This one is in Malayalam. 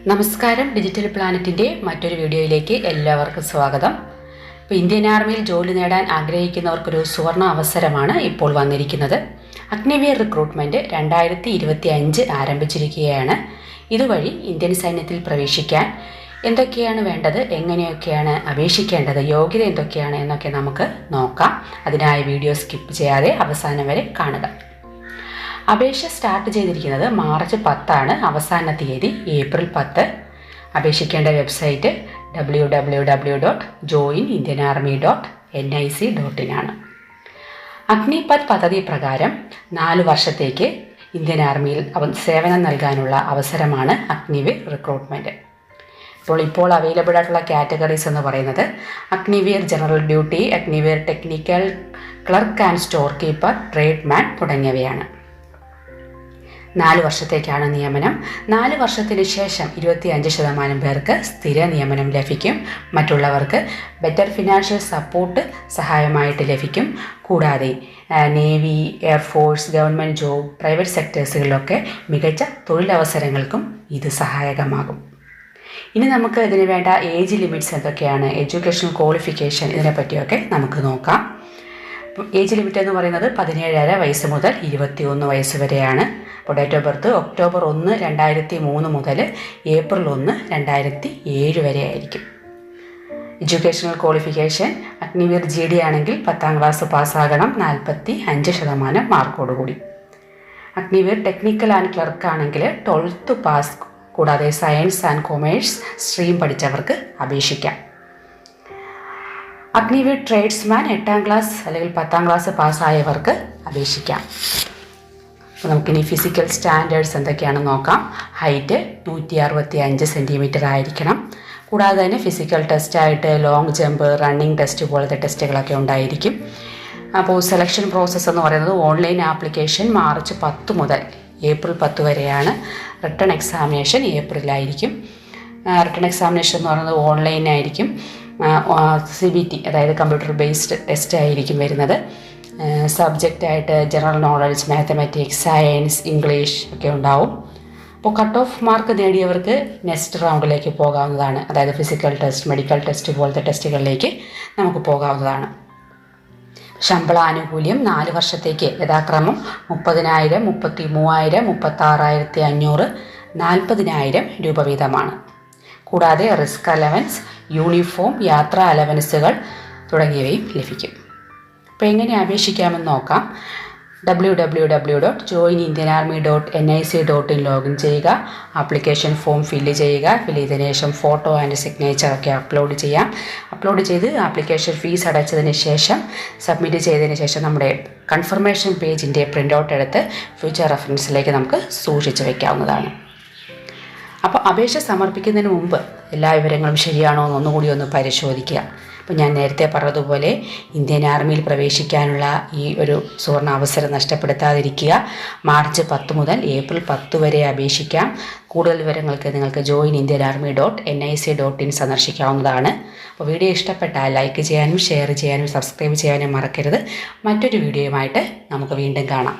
നമസ്കാരം. ഡിജിറ്റൽ പ്ലാനറ്റിൻ്റെ മറ്റൊരു വീഡിയോയിലേക്ക് എല്ലാവർക്കും സ്വാഗതം. ഇപ്പോൾ ഇന്ത്യൻ ആർമിയിൽ ജോലി നേടാൻ ആഗ്രഹിക്കുന്നവർക്കൊരു സുവർണ അവസരമാണ് ഇപ്പോൾ വന്നിരിക്കുന്നത്. അഗ്നിവീർ റിക്രൂട്ട്മെൻറ്റ് 2025 ആരംഭിച്ചിരിക്കുകയാണ്. ഇതുവഴി ഇന്ത്യൻ സൈന്യത്തിൽ പ്രവേശിക്കാൻ എന്തൊക്കെയാണ് വേണ്ടത്, എങ്ങനെയൊക്കെയാണ് അപേക്ഷിക്കേണ്ടത്, യോഗ്യത എന്തൊക്കെയാണ് എന്നൊക്കെ നമുക്ക് നോക്കാം. അതിനായി വീഡിയോ സ്കിപ്പ് ചെയ്യാതെ അവസാനം വരെ കാണുക. അപേക്ഷ സ്റ്റാർട്ട് ചെയ്തിരിക്കുന്നത് മാർച്ച് 10 അവസാന തീയതി ഏപ്രിൽ 10. അപേക്ഷിക്കേണ്ട വെബ്സൈറ്റ് www.joinindianarmy.nic.in ആണ്. അഗ്നിപത് പദ്ധതി പ്രകാരം 4 വർഷത്തേക്ക് ഇന്ത്യൻ ആർമിയിൽ സേവനം നൽകാനുള്ള അവസരമാണ് അഗ്നിവീർ റിക്രൂട്ട്മെൻറ്റ്. ഇപ്പോൾ അവൈലബിൾ ആയിട്ടുള്ള കാറ്റഗറീസ് എന്ന് പറയുന്നത് Agniveer general duty, Agniveer technical clerk and store keeper, tradesman തുടങ്ങിയവയാണ്. 4 വർഷത്തേക്കാണ് നിയമനം. 4 വർഷത്തിന് ശേഷം 25% പേർക്ക് സ്ഥിര നിയമനം ലഭിക്കും. മറ്റുള്ളവർക്ക് ബെറ്റർ ഫിനാൻഷ്യൽ സപ്പോർട്ട് സഹായമായിട്ട് ലഭിക്കും. കൂടാതെ navy, air force, government job, private സെക്ടേഴ്സുകളിലൊക്കെ മികച്ച തൊഴിലവസരങ്ങൾക്കും ഇത് സഹായകമാകും. ഇനി നമുക്ക് ഇതിന് വേണ്ട ഏജ് ലിമിറ്റ്സ് എന്തൊക്കെയാണ്, എഡ്യൂക്കേഷണൽ ക്വാളിഫിക്കേഷൻ, ഇതിനെപ്പറ്റിയൊക്കെ നമുക്ക് നോക്കാം. ഏജ് ലിമിറ്റ് എന്ന് പറയുന്നത് 17.5 വയസ്സ് മുതൽ 21 വയസ്സ് വരെയാണ്. അപ്പോൾ ഡേറ്റ് ഓഫ് ബർത്ത് ഒക്ടോബർ 1, 2003 മുതൽ ഏപ്രിൽ 1, 2007 വരെ ആയിരിക്കും. എഡ്യൂക്കേഷണൽ ക്വാളിഫിക്കേഷൻ അഗ്നിവീർ GD ആണെങ്കിൽ 10ാം ക്ലാസ് പാസ്സാകണം, 45% മാർക്കോടുകൂടി. അഗ്നിവീർ ടെക്നിക്കൽ ആൻഡ് ക്ലർക്ക് ആണെങ്കിൽ 12th പാസ്, കൂടാതെ സയൻസ് ആൻഡ് കൊമേഴ്സ് സ്ട്രീം പഠിച്ചവർക്ക് അപേക്ഷിക്കാം. അഗ്നിവീർ ട്രേഡ്സ്മാൻ 8ാം ക്ലാസ് അല്ലെങ്കിൽ 10ാം ക്ലാസ് പാസ്സായവർക്ക് അപേക്ഷിക്കാം. അപ്പോൾ നമുക്കിനി ഫിസിക്കൽ സ്റ്റാൻഡേർഡ്സ് എന്തൊക്കെയാണെന്ന് നോക്കാം. ഹൈറ്റ് 165 സെൻറ്റിമീറ്റർ ആയിരിക്കണം. കൂടാതെ തന്നെ ഫിസിക്കൽ ടെസ്റ്റായിട്ട് ലോങ് ജമ്പ്, റണ്ണിങ് ടെസ്റ്റ് പോലത്തെ ടെസ്റ്റുകളൊക്കെ ഉണ്ടായിരിക്കും. അപ്പോൾ സെലക്ഷൻ പ്രോസസ്സ് എന്ന് പറയുന്നത് ഓൺലൈൻ ആപ്ലിക്കേഷൻ മാർച്ച് 10 മുതൽ ഏപ്രിൽ 10 വരെയാണ്. റിട്ടൺ എക്സാമിനേഷൻ ഏപ്രിലായിരിക്കും. റിട്ടൺ എക്സാമിനേഷൻ എന്ന് പറയുന്നത് ഓൺലൈനായിരിക്കും. CBT അതായത് കമ്പ്യൂട്ടർ ബേസ്ഡ് ടെസ്റ്റ് ആയിരിക്കും വരുന്നത്. സബ്ജക്റ്റായിട്ട് general knowledge, mathematics, science, English ഒക്കെ ഉണ്ടാവും. അപ്പോൾ കട്ട് ഓഫ് മാർക്ക് നേടിയവർക്ക് നെക്സ്റ്റ് റൗണ്ടിലേക്ക് പോകാവുന്നതാണ്. അതായത് ഫിസിക്കൽ ടെസ്റ്റ്, മെഡിക്കൽ ടെസ്റ്റ് പോലത്തെ ടെസ്റ്റുകളിലേക്ക് നമുക്ക് പോകാവുന്നതാണ്. ശമ്പള ആനുകൂല്യം 4 വർഷത്തേക്ക് യഥാക്രമം 30,000, 33,000, 36,500, 40,000 രൂപ വീതമാണ്. കൂടാതെ റിസ്ക് അലവൻസ്, യൂണിഫോം, യാത്രാ അലവൻസുകൾ തുടങ്ങിയവയും ലഭിക്കും. അപ്പോൾ എങ്ങനെ അപേക്ഷിക്കാമെന്ന് നോക്കാം. www.joinindianarmy.nic.in ലോഗിൻ ചെയ്യുക. ആപ്ലിക്കേഷൻ ഫോം ഫില്ല് ചെയ്യുക. ഫില്ല് ചെയ്തതിന് ശേഷം ഫോട്ടോ ആൻഡ് സിഗ്നേച്ചറൊക്കെ അപ്ലോഡ് ചെയ്യാം. അപ്ലോഡ് ചെയ്ത് ആപ്ലിക്കേഷൻ ഫീസ് അടച്ചതിന് ശേഷം സബ്മിറ്റ് ചെയ്തതിന് ശേഷം നമ്മുടെ കൺഫർമേഷൻ പേജിൻ്റെ പ്രിൻ്റ് ഔട്ട് എടുത്ത് ഫ്യൂച്ചർ റെഫറൻസിലേക്ക് നമുക്ക് സൂക്ഷിച്ച് വയ്ക്കാവുന്നതാണ്. അപ്പോൾ അപേക്ഷ സമർപ്പിക്കുന്നതിന് മുമ്പ് എല്ലാ വിവരങ്ങളും ശരിയാണോ എന്ന് ഒന്നുകൂടി ഒന്ന് പരിശോധിക്കുക. അപ്പോൾ ഞാൻ നേരത്തെ പറഞ്ഞതുപോലെ ഇന്ത്യൻ ആർമിയിൽ പ്രവേശിക്കാനുള്ള ഈ ഒരു സുവർണ അവസരം നഷ്ടപ്പെടുത്താതിരിക്കുക. മാർച്ച് 10 മുതൽ ഏപ്രിൽ 10 വരെ അപേക്ഷിക്കാം. കൂടുതൽ വിവരങ്ങൾക്ക് നിങ്ങൾക്ക് joinindianarmy.nic.in സന്ദർശിക്കാവുന്നതാണ്. അപ്പോൾ വീഡിയോ ഇഷ്ടപ്പെട്ടാൽ ലൈക്ക് ചെയ്യാനും ഷെയർ ചെയ്യാനും സബ്സ്ക്രൈബ് ചെയ്യാനും മറക്കരുത്. മറ്റൊരു വീഡിയോയുമായിട്ട് നമുക്ക് വീണ്ടും കാണാം.